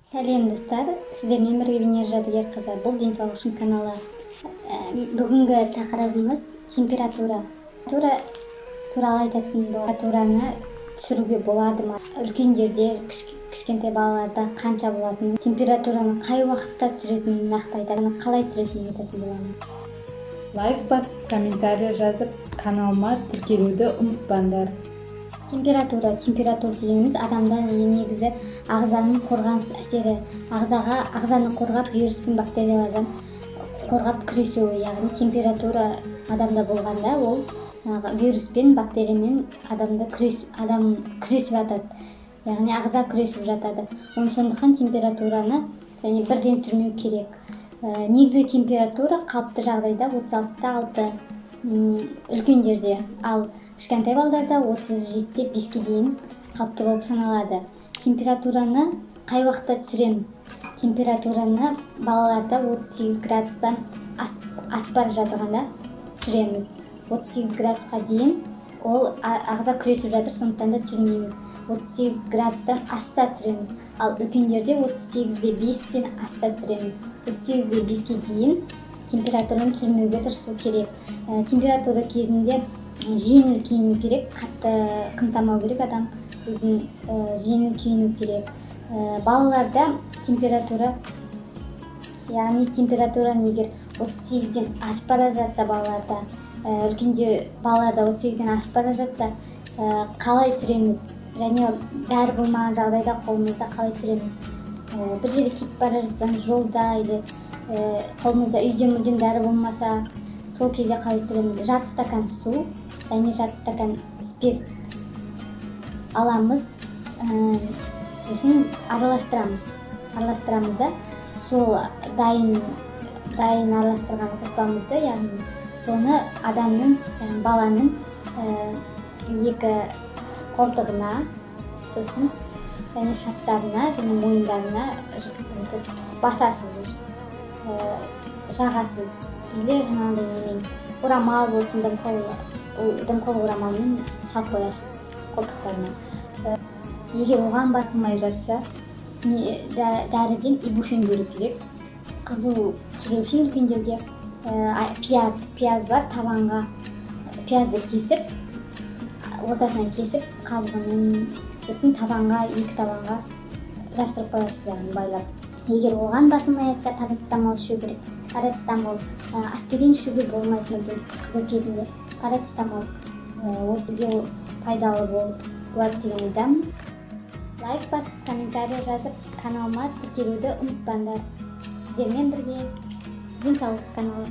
Сәлем достар, сіздермен бірге Венера Жадыгер қызы. Бұл денсаулық үшін каналы. Бүгінгі тақырыбымыз температура. Температура туралы айтатын болады. Температураны түсіруге болады ма? Үлкендерде, кішкентай балаларда қанша болатынын, температураны қай уақытта түсіретінін нақты айтатын, қалай түсіретінін айтатын боламын. Лайк басып, комментарий жазып, каналыма тіркелуді ұмытпаңдар. Температура дегеніміз адамда негізі ағзаның қорғаныс әсері, ағзаны қорғап, вирус пен бактериялардан қорғап күресуі. Яғни температура адамда болғанда ол вирус пен бактериямен адам күресіп жатады. Яғни ағза күресіп жатады. Сондықтан температураны бірден түсірмеу керек. Негізгі температура қалыпты жағдайда 36-6 үлкендерде, ал кішкентай балдарда 37-5-ке дейін қалыпты болып саналады. Температураны қай уақытта түсіреміз? Температураны балаларда 38 градустан асып бара жатқанда түсіреміз. 38 градусқа дейін ол ағза күресіп жатыр, сондықтан да түсірмейміз. 38 градустан асса түсіреміз. Ал үлкендерде 38-5-тен асса түсіреміз. 38-5-ке дейін температураны түсірмеуге тырысу керек. Температура кезінде жеңіл киіну керек, қатты қымтамау керек, адам өзін жеңіл киіну керек. Балаларда температура, яғни температураны егер 38-ден асып бара жатса балаларда, балаларда 38-ден асып бара жатса, қалай түсіреміз? Және дәрі болмаған жағдайда қолымызда қалай түсіреміз? Бір жерде кетіп бара жатсаңыз, жолда или қолымызда үйде мүлдем дәрі болмаса, сол кезде қалай түсіреміз? Жарты стакан су және жарты стакан спирт аламыз, сосын араластырамыз да, сол дайын араластырған қоспамызды, яғни соны баланың екі қолтығына, сосын және шаптарына және мойындарына басасыз, жағасыз, или жаңағыдай орамал болсын, дымқыл орамалмен салып қоясыз қолтықтарына. Егер оған басылмай жатса, дәріден ибуфен беру керек. Қызу жүру үшін үлкендерге пияз бар, табанға пиязды кесіп, ортасынан кесіп, қабығымен, сосын екі табанға жапсырып қоясыз, яғни байлап. Егер оған басылмай жатса, парацетамол ішу керек. Парацетамол, аспирин ішуге болмайды қызу кезінде. Парацетамол осы пайдалы болады деген ойдамын. Лайк басып, комментарий жазып, каналыма тіркелуді ұмытпаңдар. Сіздермен бірге денсаулық каналы.